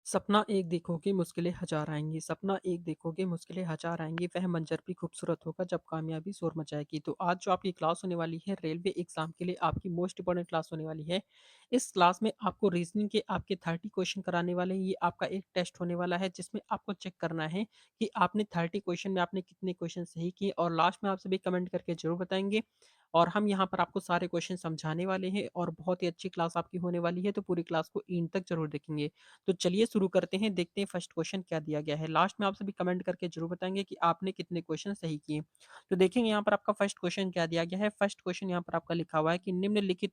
सपना एक देखोगे मुश्किलें हजार आएँगी, सपना एक देखोगे मुश्किलें हजार आएँगी, वह मंज़र भी खूबसूरत होगा जब कामयाबी शोर मचाएगी। तो आज जो आपकी क्लास होने वाली है, रेलवे एग्ज़ाम के लिए आपकी मोस्ट इम्पोर्टेंट क्लास होने वाली है। इस क्लास में आपको रीज़निंग के आपके 30 क्वेश्चन कराने वाले हैं। ये आपका एक टेस्ट होने वाला है, जिसमें आपको चेक करना है कि आपने 30 क्वेश्चन में आपने कितने क्वेश्चन सही किए और लास्ट में आप सभी कमेंट करके ज़रूर बताएँगे। और हम यहाँ पर आपको सारे क्वेश्चन समझाने वाले हैं और बहुत ही अच्छी क्लास आपकी होने वाली है, तो पूरी क्लास को एंड तक ज़रूर देखेंगे। तो चलिए शुरू करते हैं, देखते हैं फर्स्ट क्वेश्चन क्या दिया गया है। लास्ट में आप सभी कमेंट करके ज़रूर बताएँगे कि आपने कितने क्वेश्चन सही किए। तो देखेंगे यहाँ पर आपका फर्स्ट क्वेश्चन क्या दिया गया है। फर्स्ट क्वेश्चन यहाँ पर आपका लिखा हुआ है कि निम्नलिखित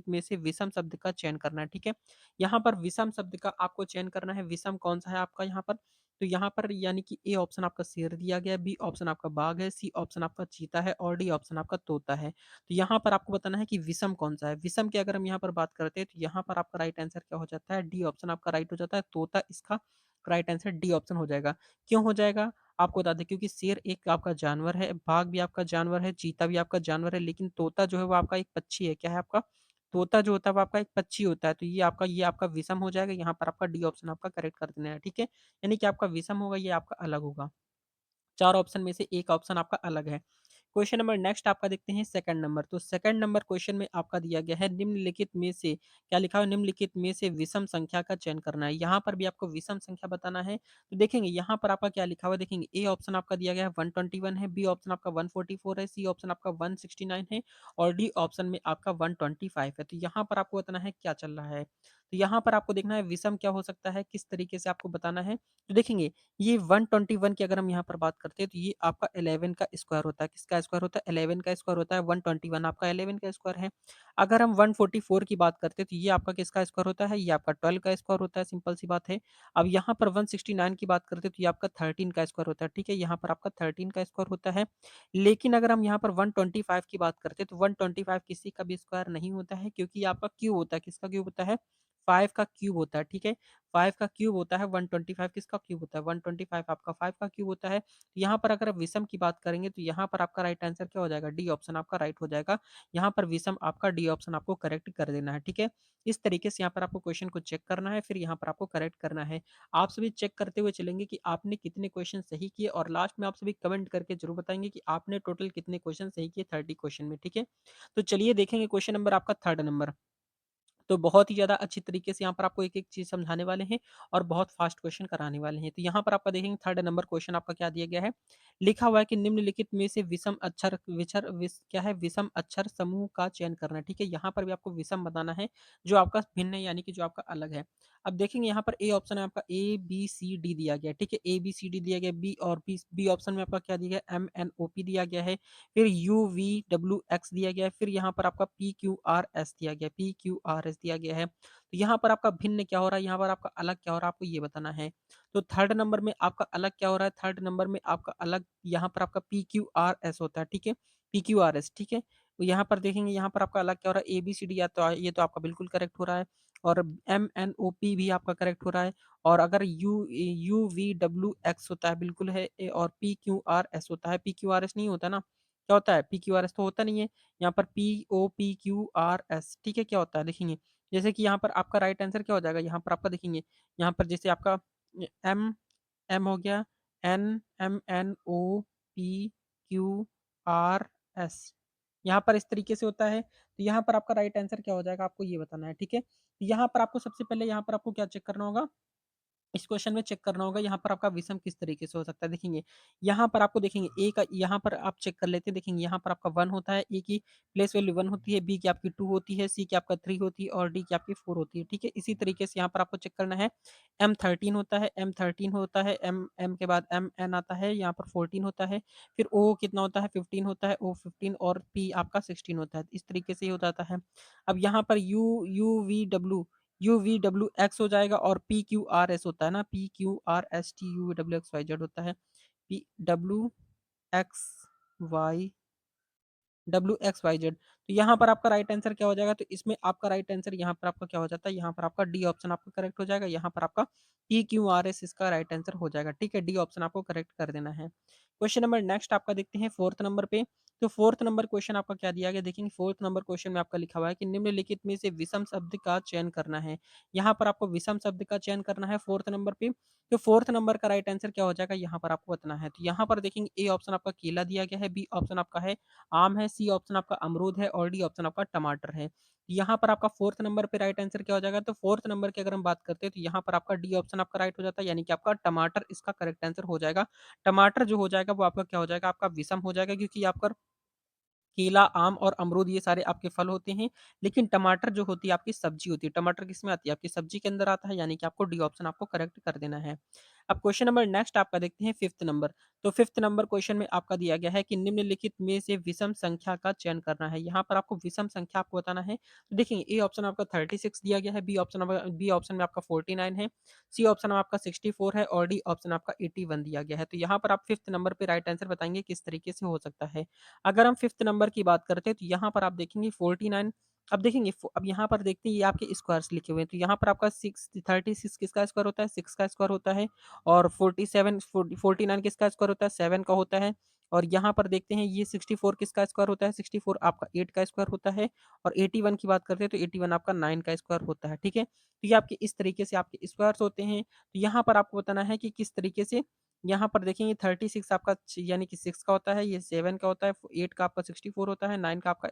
में से विषम शब्द का चयन करना है, ठीक है? यहाँ पर विषम शब्द का आपको चयन करना है। विषम कौन-सा है आपका यहाँ पर? तो यहाँ पर यानी कि ए ऑप्शन आपका शेर दिया गया है, बी ऑप्शन आपका बाघ है, सी ऑप्शन आपका चीता है और डी ऑप्शन आपका तोता है। तो यहाँ पर आपको बताना है कि विषम कौन-सा है। विषम की अगर हम यहाँ पर बात करते हैं, तो यहाँ पर आपका राइट आंसर क्या हो जाता है? डी ऑप्शन आपका राइट हो जाता है। तोता इसका राइट आंसर डी ऑप्शन हो जाएगा। क्यों हो जाएगा? आपको बता दें, क्योंकि शेर एक आपका जानवर है, बाघ भी आपका जानवर है, चीता भी आपका जानवर है, लेकिन तोता जो है वो आपका एक पक्षी है। क्या है आपका? तोता जो होता है वो आपका एक पक्षी होता है। तो ये आपका विषम हो जाएगा। यहाँ पर आपका डी ऑप्शन आपका करेक्ट कर देना है, ठीक है? यानी कि आपका विषम होगा, ये आपका अलग होगा। 4 ऑप्शन में से 1 ऑप्शन आपका अलग है। क्वेश्चन नंबर नेक्स्ट आपका देखते हैं सेकंड नंबर। तो सेकंड नंबर क्वेश्चन में आपका दिया गया है निम्नलिखित में से क्या लिखा है? निम्नलिखित में से विषम संख्या का चयन करना है। यहाँ पर भी आपको विषम संख्या बताना है। तो देखेंगे यहाँ पर आपका क्या लिखा हुआ है, देखेंगे ए ऑप्शन आपका दिया गया है 121 है, बी ऑप्शन आपका 144 है, सी ऑप्शन आपका 169 है और डी ऑप्शन में आपका 125 है। तो यहाँ पर आपको बताना है क्या चल रहा है। तो यहाँ पर आपको देखना है विषम क्या हो सकता है, किस तरीके से आपको बताना है। तो देखेंगे ये 121 की अगर हम यहाँ पर बात करते हैं, तो ये आपका 11 का स्क्वायर होता है। किसका स्क्वायर होता है? 11 का स्क्वायर होता है। 121 आपका 11 का स्क्वायर है। अगर हम 144 की बात करते हैं, तो ये आपका किसका स्क्वायर होता है? ये आपका 12 का स्क्वायर होता है, सिंपल सी बात है। अब यहाँ पर 169 की बात करते हैं, तो ये आपका 13 का स्क्वायर होता है, ठीक है? यहाँ पर आपका 13 का स्क्वायर होता है। लेकिन अगर हम यहाँ पर 125 की बात करते हैं, तो 125 किसी का भी स्क्वायर नहीं होता है, क्योंकि ये आपका क्यूब होता है। किसका क्यूब होता है? 5 का क्यूब होता है, ठीक है? 5 का क्यूब होता है, 125 किसका क्यूब होता है? 125 आपका 5 का क्यूब होता है। यहाँ पर अगर आप विषम की बात करेंगे, तो यहाँ पर आपका राइट आंसर क्या हो जाएगा? डी ऑप्शन आपका राइट हो जाएगा। यहाँ पर विषम आपका डी ऑप्शन आपको करेक्ट कर देना है, ठीक है? इस तरीके से यहाँ पर आपको क्वेश्चन को चेक करना है, फिर यहाँ पर आपको करेक्ट करना है। आप सभी चेक करते हुए चलेंगे कि आपने कितने क्वेश्चन सही किए और लास्ट में आप सभी कमेंट करके ज़रूर बताएँगे कि आपने टोटल कितने क्वेश्चन सही किए 30 क्वेश्चन में, ठीक है? तो चलिए देखेंगे क्वेश्चन नंबर आपका थर्ड नंबर। तो बहुत ही ज़्यादा अच्छी तरीके से यहाँ पर आपको एक-एक चीज़ समझाने वाले हैं और बहुत फास्ट क्वेश्चन कराने वाले हैं। तो यहाँ पर आपका देखेंगे थर्ड नंबर क्वेश्चन आपका क्या दिया गया है? लिखा हुआ है कि निम्नलिखित में से विषम अक्षर समूह का चयन करना है, ठीक है? यहाँ पर भी आपको विषम बताना है, जो आपका भिन्न है यानी कि जो आपका अलग है। अब देखेंगे यहाँ पर ए ऑप्शन है आपका ए, बी, सी, डी दिया गया है, ठीक है? ए, बी, सी, डी दिया गया है, बी ऑप्शन में आपका क्या दिया गया है? एम, एन, ओ, पी दिया गया है। फिर यू, वी, डब्ल्यू, एक्स दिया गया है। फिर यहाँ पर आपका पी, क्यू, आर, एस दिया गया है, पी, क्यू, आर, एस दिया गया है। तो यहाँ पर आपका भिन्न क्या हो रहा है, यहाँ पर आपका अलग क्या हो रहा है, आपको ये बताना है। तो थर्ड नंबर में आपका अलग क्या हो रहा है, थर्ड नंबर में आपका अलग यहाँ पर आपका पी, क्यू, आर, एस होता है, ठीक है? पी, क्यू, आर, एस, ठीक है? तो यहाँ पर देखेंगे, यहाँ पर आपका अलग क्या हो रहा है, ए, बी, सी, डी, या तो ये तो आपका बिल्कुल करेक्ट हो रहा है और एम, एन, ओ, पी भी आपका करेक्ट हो रहा है और अगर यू, वी, डब्ल्यू, एक्स होता है, बिल्कुल है और पी, क्यू, आर, एस होता है। पी, क्यू, आर, एस नहीं होता ना? क्या होता है? पीक्यूआरएस तो होता नहीं है। यहाँ पर पीओपीक्यूआरएस, ठीक है? क्या होता है देखेंगे, जैसे कि यहाँ पर आपका राइट आंसर क्या हो जाएगा, यहाँ पर आपका देखेंगे, यहाँ पर जैसे आपका एम एम हो गया, N M N O P Q R S, यहाँ पर इस तरीके से होता है। तो यहाँ पर आपका राइट आंसर क्या हो जाएगा, आपको ये बताना है, ठीक है? तो यहाँ पर आपको सबसे पहले यहाँ पर आपको क्या चेक करना होगा, इस क्वेश्चन में चेक करना होगा यहाँ पर आपका विषम किस तरीके से हो सकता है। देखेंगे यहाँ पर आपको देखेंगे ए का यहाँ पर आप चेक कर लेते हैं, देखेंगे यहाँ पर आपका 1 होता है, ए की प्लेस वैल्यू 1 होती है, बी की आपकी 2 होती है, सी की आपका 3 होती है और डी की आपकी 4 होती है, ठीक है? इसी तरीके से यहाँ पर आपको चेक करना है। M13 होता है, M13 होता है, एम के बाद एम एन आता है, यहाँ पर 14 होता है, फिर ओ कितना होता है, 15 होता है, ओ 15 और पी आपका 16 होता है। इस तरीके से ये हो जाता है। अब यहाँ पर यू वी डब्ल्यू एक्स हो जाएगा और पी क्यू आर एस होता है ना, P Q R S T U W X Y Z होता है। P W X Y W X Y Z. तो यहाँ पर आपका राइट आंसर क्या हो जाएगा? तो इसमें आपका राइट आंसर यहाँ पर आपका क्या हो जाता है? यहाँ पर आपका डी ऑप्शन आपका करेक्ट हो जाएगा। यहाँ पर आपका PQRS इसका राइट आंसर हो जाएगा। ठीक है, डी ऑप्शन आपको करेक्ट कर देना है। क्वेश्चन नंबर नेक्स्ट आपका देखते हैं 4th नंबर पे। तो 4th नंबर क्वेश्चन आपका क्या दिया गया देखेंगे। 4th नंबर क्वेश्चन में आपका लिखा हुआ है कि निम्नलिखित में से विषम शब्द का चयन करना है। यहाँ पर आपको विषम शब्द का चयन करना है 4th नंबर पे। तो 4th नंबर का राइट आंसर क्या हो जाएगा? यहाँ पर आपको बताना है। तो यहाँ पर देखेंगे ए ऑप्शन आपका केला दिया गया है, बी ऑप्शन आपका है आम है, सी ऑप्शन आपका अमरूद है और डी ऑप्शन आपका टमाटर है। यहाँ पर आपका 4th नंबर पे राइट आंसर क्या हो जाएगा? तो 4th नंबर की अगर हम बात करते हैं तो यहाँ पर आपका डी ऑप्शन आपका राइट हो जाता है, यानी कि आपका टमाटर इसका करेक्ट आंसर हो जाएगा। टमाटर जो हो जाएगा वो आपका क्या हो जाएगा? आपका विषम हो जाएगा, क्योंकि आपका केला, आम और अमरूद ये सारे आपके फल होते हैं, लेकिन टमाटर जो होती है आपकी सब्जी होती है। टमाटर किसमें आती है? आपकी सब्जी के अंदर आता है, यानी कि आपको डी ऑप्शन आपको करेक्ट कर देना है। अब क्वेश्चन नंबर नेक्स्ट आपका देखते हैं 5th नंबर। तो 5th नंबर क्वेश्चन में आपका दिया गया है कि निम्नलिखित में से विषम संख्या का चयन करना है। यहाँ पर आपको विषम संख्या आपको बताना है। तो देखिए ए ऑप्शन आपका 36 दिया गया है, बी ऑप्शन में आपका 49 है, सी ऑप्शन में आपका 64 है और डी ऑप्शन आपका 81 दिया गया है। तो यहाँ पर आप 5th नंबर पे राइट आंसर बताएंगे किस तरीके से हो सकता है। अगर हम 5th नंबर की बात करते हैं तो यहाँ पर आप देखेंगे 49। अब देखेंगे अब यहाँ पर देखते हैं ये आपके स्क्वायर्स लिखे हुए हैं, तो यहाँ पर आपका 36 किसका स्क्वायर होता है? 6 का स्क्वायर होता है। और 49 किसका स्क्वायर होता है? 7 का होता है। और यहाँ पर देखते हैं ये 64 किसका स्क्वायर होता है? 64 आपका 8 का स्क्वायर होता है। और 81 की बात करते हैं तो 81 आपका 9 का स्क्वायर होता है। ठीक है, तो ये आपके इस तरीके से आपके स्क्वायर्स होते हैं। तो यहाँ पर आपको बताना है कि किस तरीके से। यहाँ पर देखेंगे 36 आपका यानी कि 6 का होता है, ये 7 का होता है, 8 का आपका 64 होता है, 9 का आपका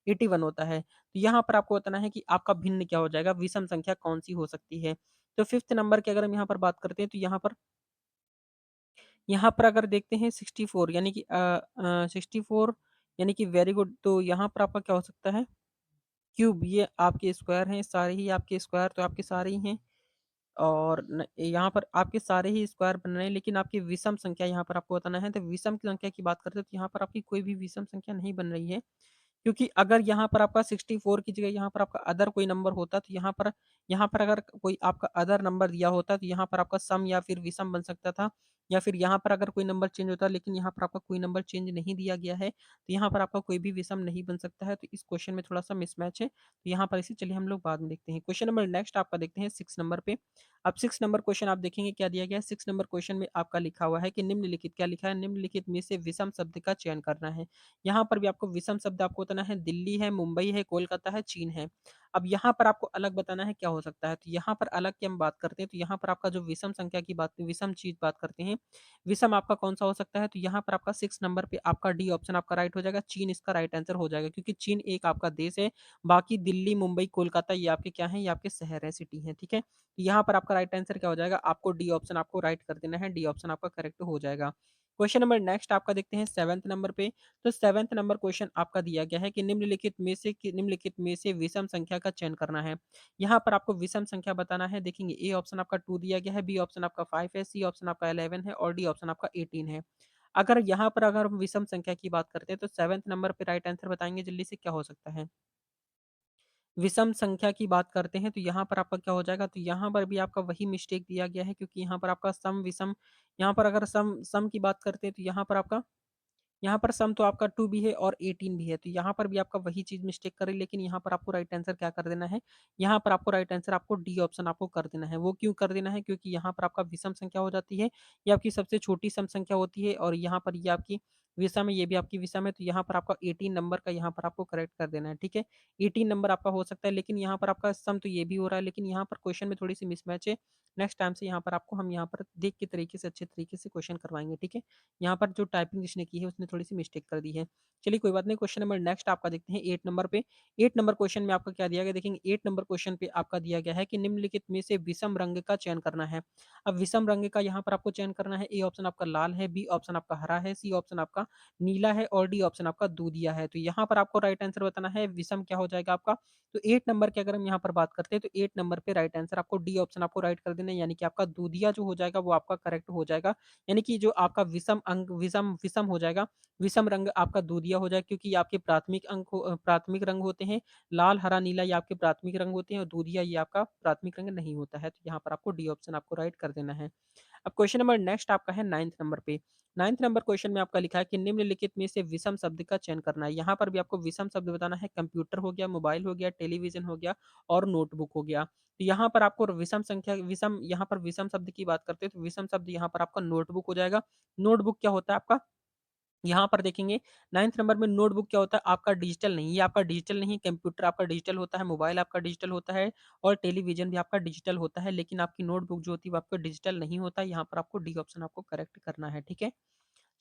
81 होता है। तो यहाँ पर आपको बताना है कि आपका भिन्न क्या हो जाएगा, विषम संख्या कौन सी हो सकती है। तो 5th नंबर की अगर हम यहाँ पर बात करते हैं तो यहाँ पर अगर देखते हैं 64 यानी कि 64 यानी कि वेरी गुड। तो यहाँ पर आपका क्या हो सकता है? क्यूब, ये आपके स्क्वायर हैं, सारे ही आपके स्क्वायर तो आपके सारे ही हैं। और यहाँ पर आपके सारे ही स्क्वायर बन रहे हैं, लेकिन आपकी विषम संख्या यहाँ पर आपको बताना है। तो विषम की संख्या की बात करते हैं तो यहाँ पर आपकी कोई भी विषम संख्या नहीं बन रही है, क्योंकि अगर यहाँ पर आपका 64 की जगह यहाँ पर आपका अदर कोई नंबर होता तो यहाँ पर अगर कोई आपका अदर नंबर दिया होता तो यहाँ पर आपका सम या फिर विषम बन सकता था। या फिर यहाँ पर अगर कोई नंबर चेंज होता, लेकिन यहाँ पर आपका कोई नंबर चेंज नहीं दिया गया है, तो यहाँ पर आपका कोई भी विषम नहीं बन सकता है। तो इस क्वेश्चन में थोड़ा सा मिसमैच है, तो यहाँ पर इसे चलिए हम लोग बाद में देखते हैं। क्वेश्चन नंबर नेक्स्ट आपका देखते हैं 6 नंबर पे। अब 6 नंबर क्वेश्चन आप देखेंगे क्या दिया गया है। 6 नंबर क्वेश्चन में आपका लिखा हुआ है कि निम्नलिखित, क्या लिखा है? निम्नलिखित में से विषम शब्द का चयन करना है। यहाँ पर भी आपको विषम शब्द आपको बताना है, दिल्ली है, मुंबई है, कोलकाता है, चीन है। अब यहाँ पर आपको अलग बताना है क्या हो सकता है। तो यहाँ पर अलग की हम बात करते हैं तो यहाँ पर आपका जो विषम संख्या की बात, विषम चीज बात करते हैं, विषम आपका कौन सा हो सकता है? तो यहाँ पर आपका 6 नंबर पे आपका डी ऑप्शन आपका राइट हो जाएगा, चीन इसका राइट आंसर हो जाएगा, क्योंकि चीन एक आपका देश है। बाकी दिल्ली, मुंबई, कोलकाता ये आपके क्या है? ये आपके शहर है, सिटी है। ठीक है, तो यहाँ पर आपका राइट आंसर क्या हो जाएगा? आपको डी ऑप्शन आपको राइट कर देना है, डी ऑप्शन आपका करेक्ट हो जाएगा। क्वेश्चन नंबर नेक्स्ट आपका देखते हैं 7th नंबर पे। तो 7th नंबर क्वेश्चन आपका दिया गया है कि निम्नलिखित में से विषम संख्या का चयन करना है। यहाँ पर आपको विषम संख्या बताना है। देखेंगे ए ऑप्शन आपका 2 दिया गया है, बी ऑप्शन आपका 5 है, सी ऑप्शन आपका 11 है और डी ऑप्शन आपका 18 है। अगर यहाँ पर अगर हम विषम संख्या की बात करते हैं तो 7th नंबर पे राइट आंसर बताएंगे जल्दी से, क्या हो सकता है? विषम संख्या की बात करते हैं तो यहाँ पर आपका क्या हो जाएगा? तो यहाँ पर भी आपका वही मिस्टेक दिया गया है, क्योंकि यहाँ पर आपका सम विषम, यहाँ पर अगर सम सम की बात करते हैं तो यहाँ पर सम तो आपका 2 भी है और 18 भी है, तो यहाँ पर भी आपका वही चीज़ मिस्टेक कर रही है, लेकिन यहाँ पर आपको राइट आंसर क्या कर देना है? यहाँ पर आपको राइट आंसर आपको डी ऑप्शन आपको कर देना है। वो क्यों कर देना है? क्योंकि यहाँ पर आपका विषम संख्या हो जाती है, ये आपकी सबसे छोटी सम संख्या होती है और यहाँ पर ये आपकी विषम है, ये भी आपकी विषम है, तो यहाँ पर आपका 18 नंबर का यहाँ पर आपको करेक्ट कर देना है। ठीक है, 18 नंबर आपका हो सकता है, लेकिन यहाँ पर आपका सम तो ये भी हो रहा है, लेकिन यहाँ पर क्वेश्चन में थोड़ी-सी मिसमैच है। नेक्स्ट टाइम से यहाँ पर आपको हम यहाँ पर देख के तरीके से अच्छे तरीके से क्वेश्चन करवाएँगे। ठीक है, यहाँ पर जो टाइपिंग जिसने की है उसने थोड़ी-सी मिस्टेक कर दी है। चलिए कोई बात नहीं, क्वेश्चन नंबर नेक्स्ट आपका देखते हैं 8 नंबर पे। 8 नंबर क्वेश्चन में आपका क्या दिया गया देखेंगे। 8 नंबर क्वेश्चन पे आपका दिया गया है कि निम्नलिखित में से विषम रंग का चयन करना है। अब विषम रंग का यहाँ पर आपको चयन करना है। ए ऑप्शन आपका लाल है, बी ऑप्शन आपका हरा है, सी ऑप्शन आपका नीला है और डी ऑप्शन आपका दूधिया है। तो यहाँ पर आपको राइट आंसर बताना है विषम क्या हो जाएगा आपका। तो 8 नंबर की अगर हम यहाँ पर बात करते हैं तो 8 नंबर पे राइट आंसर आपको डी ऑप्शन आपको राइट कर देना है, यानी कि आपका दूधिया जो हो जाएगा वो आपका करेक्ट हो जाएगा। यानी कि जो आपका विषम विषम हो जाएगा, विषम रंग आपका दूधिया हो जाएगा, क्योंकि ये आपके प्राथमिक रंग होते हैं। लाल, हरा, नीला ये आपके प्राथमिक रंग होते हैं और दूधिया ये आपका प्राथमिक रंग नहीं होता है। तो यहाँ पर आपको डी ऑप्शन आपको राइट कर देना है। अब क्वेश्चन नंबर नेक्स्ट आपका है 9th नंबर पे। 9th नंबर क्वेश्चन में आपका लिखा है कि निम्नलिखित में से विषम शब्द का चयन करना है। यहाँ पर भी आपको विषम शब्द बताना है, कंप्यूटर हो गया, मोबाइल हो गया, टेलीविज़न हो गया और नोटबुक हो गया। तो यहाँ पर आपको विषम यहाँ पर विषम शब्द की बात करते हैं, तो विषम शब्द यहाँ पर आपका नोटबुक हो जाएगा। नोटबुक क्या होता है आपका? यहाँ पर देखेंगे 9th नंबर में नोटबुक क्या होता है आपका डिजिटल नहीं, ये आपका डिजिटल नहीं, कंप्यूटर आपका डिजिटल होता है, मोबाइल आपका डिजिटल होता है और टेलीविज़न भी आपका डिजिटल होता है, लेकिन आपकी नोटबुक जो होती है वो आपका डिजिटल नहीं होता है। यहाँ पर आपको डी ऑप्शन आपको करेक्ट करना है, ठीक है?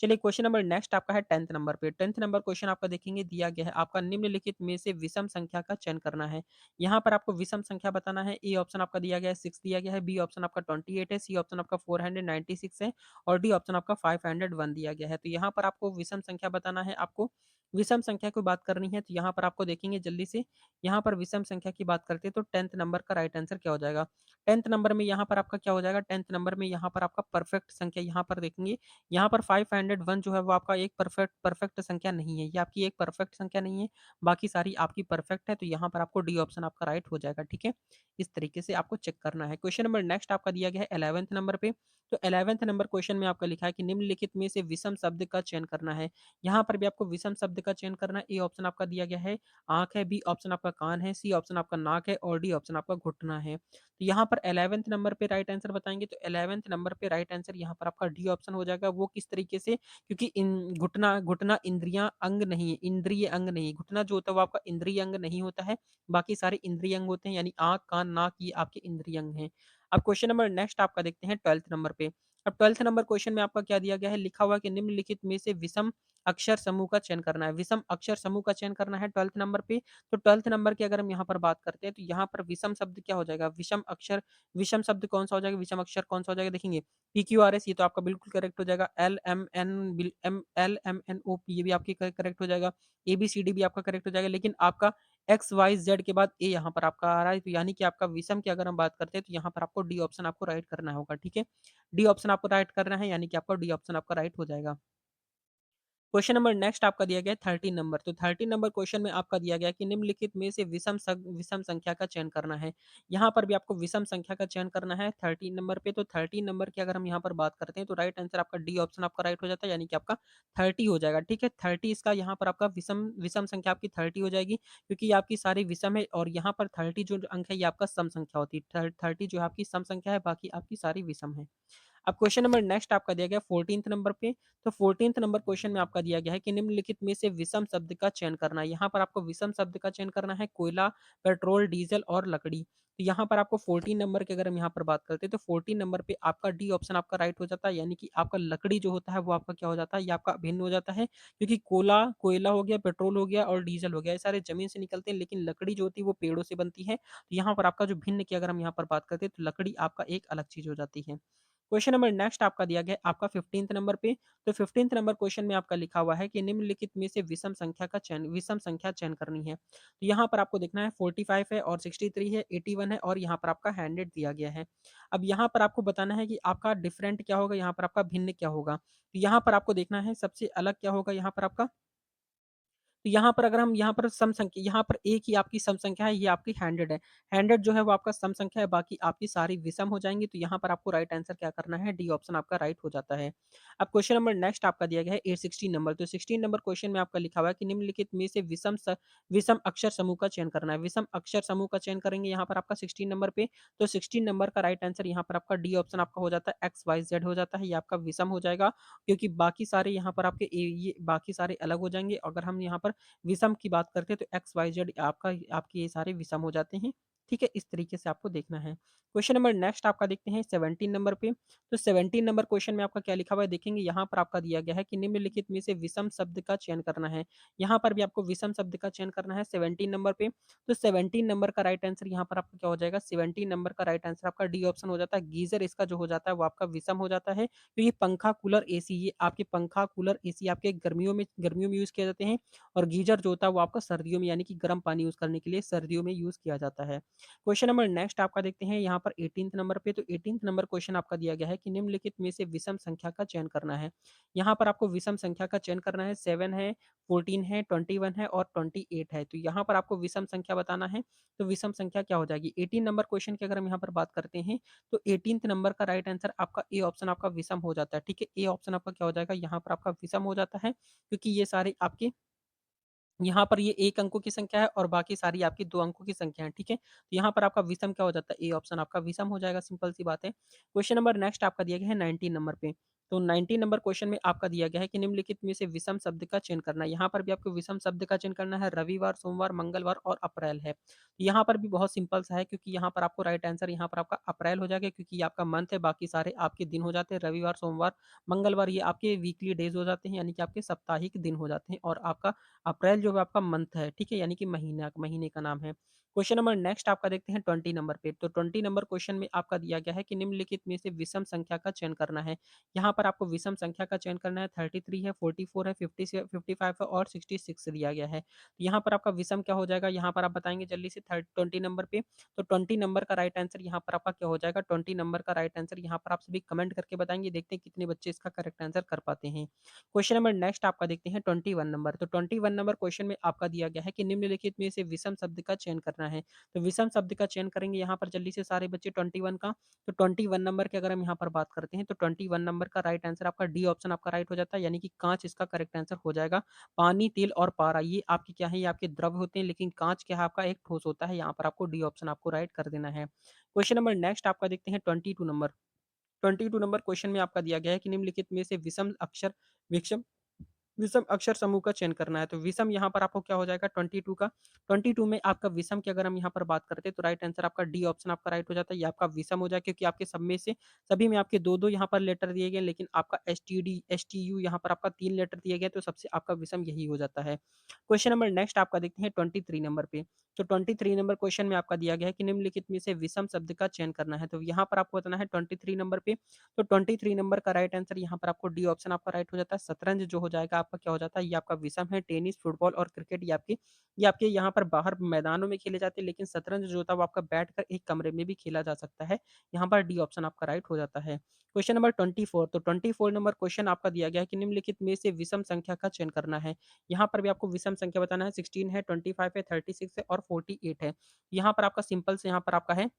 चलिए क्वेश्चन नंबर नेक्स्ट आपका है 10th नंबर पे। 10th नंबर क्वेश्चन आपका देखेंगे दिया गया है, आपका निम्नलिखित में से विषम संख्या का चयन करना है। यहाँ पर आपको विषम संख्या बताना है। ए ऑप्शन आपका दिया गया है 6 दिया गया है, बी ऑप्शन आपका 28 है, सी ऑप्शन आपका 496 है और डी ऑप्शन आपका 501 दिया गया है। तो यहाँ पर आपको विषम संख्या बताना है, आपको विषम संख्या की बात करनी है। तो यहाँ पर आपको देखेंगे जल्दी से, यहाँ पर विषम संख्या की बात करते हैं तो 10th नंबर का राइट आंसर क्या हो जाएगा? 10th नंबर में यहाँ पर आपका क्या हो जाएगा? 10th नंबर में यहाँ पर आपका परफेक्ट संख्या यहाँ पर देखेंगे, यहाँ पर 501 जो है वो आपका एक परफेक्ट परफेक्ट संख्या नहीं है, ये आपकी एक परफेक्ट संख्या नहीं है, बाकी सारी आपकी परफेक्ट है, तो यहाँ पर आपको डी ऑप्शन आपका राइट हो जाएगा, ठीक है? इस तरीके से आपको चेक करना है। क्वेश्चन नंबर नेक्स्ट आपका दिया गया है 11th नंबर पे, तो 11th नंबर क्वेश्चन में आपका लिखा है कि निम्नलिखित में से विषम शब्द का चयन करना है। यहाँ पर भी आपको विषम शब्द का चयन करना है। ए ऑप्शन आपका दिया गया है आँख है, बी ऑप्शन आपका कान है, सी ऑप्शन आपका नाक है और डी ऑप्शन आपका घुटना है। तो यहाँ पर 11th नंबर पे राइट आंसर बताएँगे, तो 11th नंबर पे राइट आंसर यहाँ पर आपका डी ऑप्शन हो जाएगा। वो किस तरीके से? क्योंकि इन घुटना घुटना इंद्रियाँ अंग नहीं है, इंद्रिय अंग नहीं। घुटना जो होता है वो आपका इंद्रिय अंग नहीं होता है, बाकी सारे इंद्रिय अंग होते हैं, यानी आँख, कान, नाक ये आपके इंद्रिय अंग हैं। अब क्वेश्चन नंबर नेक्स्ट आपका देखते हैं 12th नंबर पे। अब 12th नंबर क्वेश्चन में आपका क्या दिया गया है? लिखा हुआ है कि निम्नलिखित में से विषम अक्षर समूह का चयन करना है। विषम अक्षर समूह का चयन करना है 12th नंबर पे। तो 12th नंबर की अगर हम यहाँ पर बात करते हैं, तो यहाँ पर विषम शब्द क्या हो जाएगा? विषम शब्द कौन-सा हो जाएगा? विषम अक्षर कौन-सा हो जाएगा? देखेंगे पीक्यूआरएस ये तो आपका बिल्कुल करेक्ट हो जाएगा। एलएमएनओपी ये भी आपकी करेक्ट हो जाएगा। एबीसीडी भी आपका करेक्ट हो जाएगा। लेकिन आपका एक्स, वाई, जेड के बाद ए यहाँ पर आपका आ रहा है। तो यानी कि आपका विषम की अगर हम बात करते हैं, तो यहाँ पर आपको डी ऑप्शन आपको राइट करना होगा, ठीक है? डी ऑप्शन आपको राइट करना है, यानी कि आपका डी ऑप्शन आपका राइट हो जाएगा। क्वेश्चन नंबर नेक्स्ट आपका दिया गया है 13 नंबर। तो 13 नंबर क्वेश्चन में आपका दिया गया है कि निम्नलिखित में से विषम संख्या का चयन करना है। यहाँ पर भी आपको विषम संख्या का चयन करना है 13 नंबर पे। तो 13 नंबर की अगर हम यहाँ पर बात करते हैं, तो राइट आंसर आपका डी ऑप्शन आपका राइट हो जाता है, यानी कि आपका 30 हो जाएगा, ठीक है? 30 इसका यहाँ पर आपका विषम विषम संख्या आपकी 30 हो जाएगी, क्योंकि ये आपकी सारी विषम है और यहाँ पर 30 जो अंक है ये आपका सम संख्या होती है। 30 जो है आपकी सम संख्या है, बाकी आपकी सारी विषम है। अब क्वेश्चन नंबर नेक्स्ट आपका दिया गया 14th नंबर पे। तो 14th नंबर क्वेश्चन में आपका दिया गया है कि निम्नलिखित में से विषम शब्द का चयन करना है। यहाँ पर आपको विषम शब्द का चयन करना है कोयला, पेट्रोल, डीजल और लकड़ी। तो यहाँ पर आपको 14 नंबर की अगर हम यहाँ पर बात करते हैं, तो 14 नंबर पे आपका डी ऑप्शन आपका राइट हो जाता है, यानी कि आपका लकड़ी जो होता है वो आपका क्या हो जाता है? ये आपका भिन्न हो जाता है, क्योंकि कोयला हो गया, पेट्रोल हो गया और डीजल हो गया, ये सारे जमीन से निकलते हैं, लेकिन लकड़ी जो होती है वो पेड़ों से बनती है। तो यहाँ पर आपका जो भिन्न की अगर हम यहाँ पर बात करते हैं, तो लकड़ी आपका एक अलग चीज हो जाती है। क्वेश्चन नंबर नेक्स्ट आपका दिया गया है आपका 15th नंबर पे। तो 15th नंबर क्वेश्चन में आपका लिखा हुआ है कि निम्नलिखित में से विषम संख्या चयन करनी है। तो यहाँ पर आपको देखना है 45 है और 63 है, 81 है और यहाँ पर आपका 100 दिया गया है। अब यहाँ पर आपको बताना है कि आपका डिफरेंट क्या होगा, यहाँ पर आपका भिन्न क्या होगा। तो यहाँ पर आपको देखना है सबसे अलग क्या होगा यहाँ पर आपका। तो यहाँ पर अगर हम यहाँ पर सम संख्या, यहाँ पर एक ही आपकी सम संख्या है, ये आपकी 100 है। 100 जो है वो आपका सम संख्या है, बाकी आपकी सारी विषम हो जाएँगी, तो यहाँ पर आपको राइट आंसर क्या करना है, डी ऑप्शन आपका राइट हो जाता है। अब क्वेश्चन नंबर नेक्स्ट आपका दिया गया है 16 नंबर। तो 16 नंबर क्वेश्चन में आपका लिखा हुआ है कि निम्नलिखित में से विषम अक्षर समूह का चयन करना है। विषम अक्षर समूह का चयन करेंगे यहाँ पर आपका 16 नंबर पे। तो 16 नंबर का राइट आंसर यहाँ पर आपका डी ऑप्शन आपका हो जाता है, एक्स, वाई, जेड हो जाता है, ये आपका विषम हो जाएगा, क्योंकि बाकी सारे यहाँ पर आपके ये बाकी सारे अलग हो जाएँगे। अगर हम यहाँ पर विषम की बात करते हैं, तो एक्स वाई जेड आपके ये सारे विषम हो जाते हैं, ठीक है? इस तरीके से आपको देखना है। क्वेश्चन नंबर नेक्स्ट आपका देखते हैं 17 नंबर पे। तो 17 नंबर क्वेश्चन में आपका क्या लिखा हुआ है देखेंगे, यहाँ पर आपका दिया गया है कि निम्नलिखित में से विषम शब्द का चयन करना है। यहाँ पर भी आपको विषम शब्द का चयन करना है 17 नंबर पे। तो 17 नंबर का राइट आंसर यहाँ पर आपका क्या हो जाएगा, 17 नंबर का राइट आंसर आपका डी ऑप्शन हो जाता है। गीजर इसका जो हो जाता है वो आपका विषम हो जाता है, क्योंकि पंखा, कूलर, एसी ये आपके पंखा, कूलर, एसी आपके गर्मियों में यूज़ किए जाते हैं और गीज़र जो होता है वो आपका सर्दियों में, यानी कि गर्म पानी यूज़ करने के लिए सर्दियों में यूज़ किया जाता है। क्वेश्चन नंबर नेक्स्ट आपका देखते हैं यहाँ पर 18th नंबर पे, तो 18th नंबर क्वेश्चन आपका दिया गया है कि निम्नलिखित में से विषम संख्या का चयन करना है। यहाँ पर आपको विषम संख्या का चयन करना है, 7 है, 14 है, 21 है और 28 है। तो यहाँ पर आपको विषम संख्या बताना है, तो विषम संख्या क्या हो जाएगी? 18 नंबर क्वेश्चन की अगर हम यहाँ पर बात करते हैं, तो 18th नंबर का राइट आंसर आपका ए ऑप्शन आपका विषम हो जाता है, ठीक है? ए ऑप्शन आपका क्या हो जाएगा? यहाँ पर आपका विषम हो जाता है, क्योंकि ये सारे आपके यहाँ पर ये 1 अंकों की संख्या है और बाकी सारी आपकी 2 अंकों की संख्या है, ठीक है? तो यहाँ पर आपका विषम क्या हो जाता है? ए ऑप्शन आपका विषम हो जाएगा, सिंपल सी बात है। क्वेश्चन नंबर नेक्स्ट आपका दिया गया है 19 नंबर पे। तो 19 नंबर क्वेश्चन में आपका दिया गया है कि निम्नलिखित में से विषम शब्द का चयन करना है। यहाँ पर भी आपको विषम शब्द का चयन करना है, रविवार, सोमवार, मंगलवार और अप्रैल है। यहाँ पर भी बहुत सिंपल सा है, क्योंकि यहाँ पर आपको राइट आंसर यहाँ पर आपका अप्रैल हो जाएगा, क्योंकि ये आपका मंथ है, बाकी सारे आपके दिन हो जाते हैं। रविवार, सोमवार, मंगलवार ये आपके वीकली डेज़ हो जाते हैं, यानी कि आपके साप्ताहिक दिन हो जाते हैं और आपका अप्रैल जो है आपका मंथ है, ठीक है? यानी कि महीना महीने का नाम है। क्वेश्चन नंबर नेक्स्ट आपका देखते हैं 20 नंबर पे। तो 20 नंबर क्वेश्चन में आपका दिया गया है कि निम्नलिखित में से विषम संख्या का चयन करना है। यहाँ पर आपको विषम संख्या का चयन करना है, 33 है, 44 है, 50 से 55 है और 66 दिया गया है। तो यहाँ पर आपका विषम क्या हो जाएगा? यहाँ पर आप बताएँगे जल्दी से 20 नंबर पे। तो 20 नंबर का राइट आंसर यहाँ पर आपका क्या हो जाएगा? 20 नंबर का राइट आंसर यहाँ पर आप सभी कमेंट करके बताएँगे, देखते हैं कितने बच्चे इसका करेक्ट आंसर कर पाते हैं। क्वेश्चन नंबर नेक्स्ट आपका देखते हैं 21 नंबर। तो 21 नंबर क्वेश्चन में आपका दिया गया है कि निम्नलिखित में से विषम शब्द का चयन करना है। तो विषम शब्द का चयन करेंगे यहाँ पर जल्दी से सारे बच्चे 21 का। तो 21 नंबर की अगर हम यहाँ पर बात करते हैं, तो 21 नंबर का राइट आंसर आपका डी ऑप्शन आपका राइट हो जाता है, यानी कि काँच इसका करेक्ट आंसर हो जाएगा। पानी, तेल और पारा ये आपके क्या है? ये आपके द्रव होते हैं, लेकिन काँच क्या है? आपका एक ठोस होता है। यहाँ पर आपको डी ऑप्शन आपको राइट कर देना है। क्वेश्चन नंबर नेक्स्ट आपका देखते हैं 22 नंबर। 22 नंबर क्वेश्चन में आपका दिया गया है कि निम्नलिखित में से विषम विषम अक्षर समूह का चयन करना है। तो विषम यहाँ पर आपको क्या हो जाएगा? 22 का। 22 में आपका विषम की अगर हम यहाँ पर बात करते हैं, तो राइट आंसर आपका डी ऑप्शन आपका राइट हो जाता है। ये आपका विषम हो जाएगा, क्योंकि आपके सब में से सभी में आपके 2-2 यहाँ पर लेटर दिए गए हैं, लेकिन आपका एसटीडी, एसटीयू यहाँ पर आपका 3 लेटर दिए गए, तो सबसे आपका विषम यही हो जाता है। क्वेश्चन नंबर नेक्स्ट आपका देखते हैं 23 नंबर पे। तो 23 नंबर क्वेश्चन में आपका दिया गया है कि निम्नलिखित में से विषम शब्द का चयन करना है। तो यहाँ पर आपको बताना है 23 नंबर पे। तो 23 नंबर का राइट आंसर यहाँ पर आपको डी ऑप्शन आपका राइट हो जाता है। शतरंज जो हो जाएगा आपका क्या हो जाता है? ये आपका विषम है। टेनिस, फुटबॉल और क्रिकेट ये आपके यहाँ पर बाहर मैदानों में खेले जाते हैं, लेकिन शतरंज जो होता है वो आपका बैठकर एक कमरे में भी खेला जा सकता है। यहाँ पर डी ऑप्शन आपका राइट हो जाता है। Question number 24। तो 24 नंबर क्वेश्चन आपका दिया गया है कि निम्नलिखित में से विषम संख्या का चयन करना है। यहाँ पर भी आपको विषम संख्या बताना है, 16 है, 25 है, 36 है और 48 है। यहाँ पर आपका सिंपल से यहाँ पर आपका है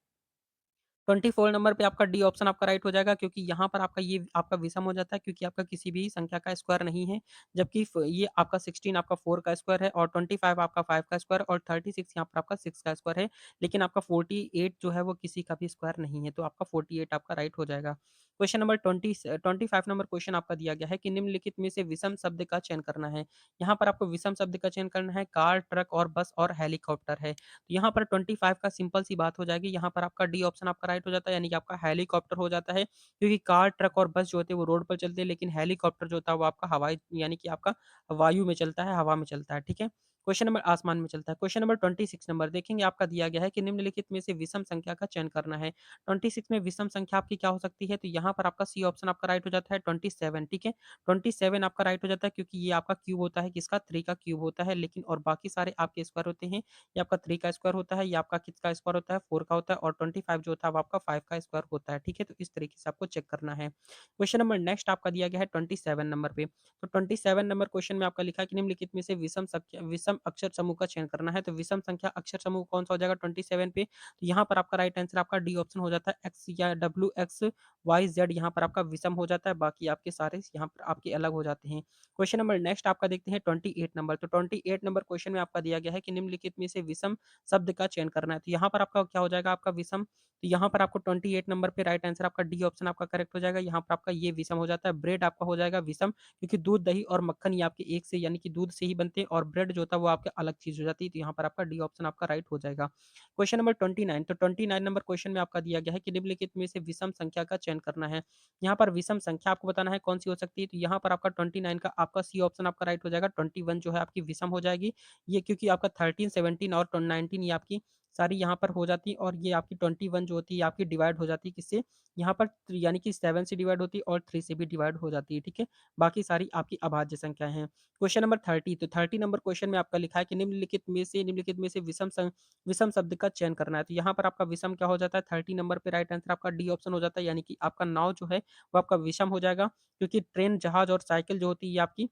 24 नंबर पे आपका डी ऑप्शन आपका राइट हो जाएगा, क्योंकि यहाँ पर आपका ये आपका विषम हो जाता है, क्योंकि आपका किसी भी संख्या का स्क्वायर नहीं है। जबकि ये आपका 16 आपका 4 का स्क्वायर है और 25 आपका 5 का स्क्वायर और 36 यहाँ पर आपका 6 का स्क्वायर है। लेकिन आपका 48 जो है वो किसी का भी स्क्वायर नहीं है, तो आपका 48 आपका राइट हो जाएगा। क्वेश्चन नंबर 25 नंबर क्वेश्चन आपका दिया गया है कि निम्नलिखित में से विषम शब्द का चयन करना है। यहाँ पर आपको विषम शब्द का चयन करना है, कार, ट्रक और बस और हेलीकॉप्टर है। तो यहाँ पर 25 का सिंपल सी बात हो जाएगी, यहाँ पर आपका डी ऑप्शन आपका राइट हो जाता है, यानी कि आपका हेलीकॉप्टर हो जाता है, क्योंकि कार, ट्रक और बस जो होते हैं वो रोड पर चलते हैं, लेकिन हेलीकॉप्टर जो होता है वो आपका हवाई यानी कि आपका वायु में चलता है, हवा में चलता है, ठीक है? क्वेश्चन नंबर आसमान में चलता है। क्वेश्चन नंबर 26 नंबर देखेंगे आपका दिया गया है कि निम्नलिखित में से विषम संख्या का चयन करना है। 26 में विषम संख्या आपकी क्या हो सकती है? तो यहाँ पर आपका सी ऑप्शन आपका राइट हो जाता है 27, ठीक है? 27 आपका राइट हो जाता है, क्योंकि ये आपका क्यूब होता है किसका? 3 का क्यूब होता है, लेकिन और बाकी सारे आपके स्क्वायर होते हैं। ये आपका 3 का स्क्वायर होता है, ये आपका किसका स्क्वायर होता है? 4 का होता है और 25 जो होता है वो आपका 5 का स्क्वायर होता है, ठीक है? तो इस तरीके से आपको चेक करना है। क्वेश्चन नंबर नेक्स्ट आपका दिया गया है 27 नंबर पे। तो 27 नंबर क्वेश्चन में आपका लिखा है कि निम्नलिखित में से विषम अक्षर समूह का चयन करना है। तो विषम संख्या अक्षर समूह कौन-सा हो जाएगा 27 पे? तो यहाँ पर आपका राइट आंसर आपका डी ऑप्शन हो जाता है, एक्स या डब्ल्यू, एक्स, वाई, जेड यहाँ पर आपका विषम हो जाता है, बाकी आपके सारे यहाँ पर आपके अलग हो जाते हैं। क्वेश्चन नंबर नेक्स्ट आपका देखते हैं 28 नंबर। तो 28 नंबर क्वेश्चन में आपका दिया गया है कि निम्नलिखित में से विषम शब्द का चयन करना है। तो यहाँ पर आपका क्या हो जाएगा? आपका विषम। तो यहाँ पर आपको 28 नंबर पे राइट आंसर आपका डी ऑप्शन आपका करेक्ट हो जाएगा। यहाँ पर आपका ये विषम हो जाता है। ब्रेड आपका हो जाएगा विषम, क्योंकि दूध, दही और मक्खन ये आपके एक से यानी कि दूध से ही बनते हैं और ब्रेड जो होता है वो आपके अलग चीज़ हो जाती है। तो यहाँ पर आपका डी ऑप्शन आपका राइट हो जाएगा। Question number 29। तो 29 नंबर क्वेश्चन में आपका दिया गया है कि निम्नलिखित में से विषम संख्या का चयन करना है। यहाँ पर विषम संख्या आपको बताना है कौन-सी हो सकती है। तो यहाँ पर आपका 29 का आपका सी ऑप्शन आपका राइट हो जाएगा। 21 जो है आपकी विषम हो जाएगी। ये क्योंकि आपका 13, 17 और 19 ये आपकी सारी यहाँ पर हो जाती और ये आपकी 21 जो होती है, ये आपकी डिवाइड हो जाती है किससे? यहाँ पर यानी कि 7 से डिवाइड होती है और 3 से भी डिवाइड हो जाती है, ठीक है? बाकी सारी आपकी अभाज्य संख्याएँ हैं। क्वेश्चन नंबर 30, तो 30 नंबर क्वेश्चन में आपका लिखा है कि निम्नलिखित में से विषम शब्द का चयन करना है। तो यहाँ पर आपका विषम क्या हो जाता है? 30 नंबर पे राइट आंसर आपका डी ऑप्शन हो जाता है, यानी कि आपका नाव जो है वो आपका विषम हो जाएगा, क्योंकि ट्रेन, जहाज और साइकिल जो होती है ये आपकी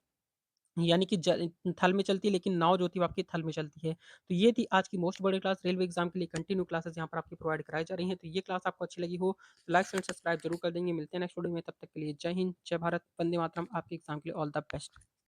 यानी कि थल में चलती है, लेकिन नाव जो होती है वो आपकी थल में चलती है। तो ये थी आज की मोस्ट बड़ी क्लास। रेलवे एग्जाम के लिए कंटिन्यू क्लासेस यहाँ पर आपकी प्रोवाइड कराई जा रही हैं। तो ये क्लास आपको अच्छी लगी हो तो लाइक एंड सब्सक्राइब जरूर कर देंगे। मिलते हैं नेक्स्ट वीडियो में, तब तक के लिए जय हिंद, जय भारत, वंदे मातरम। आपके एग्जाम के लिए ऑल द बेस्ट।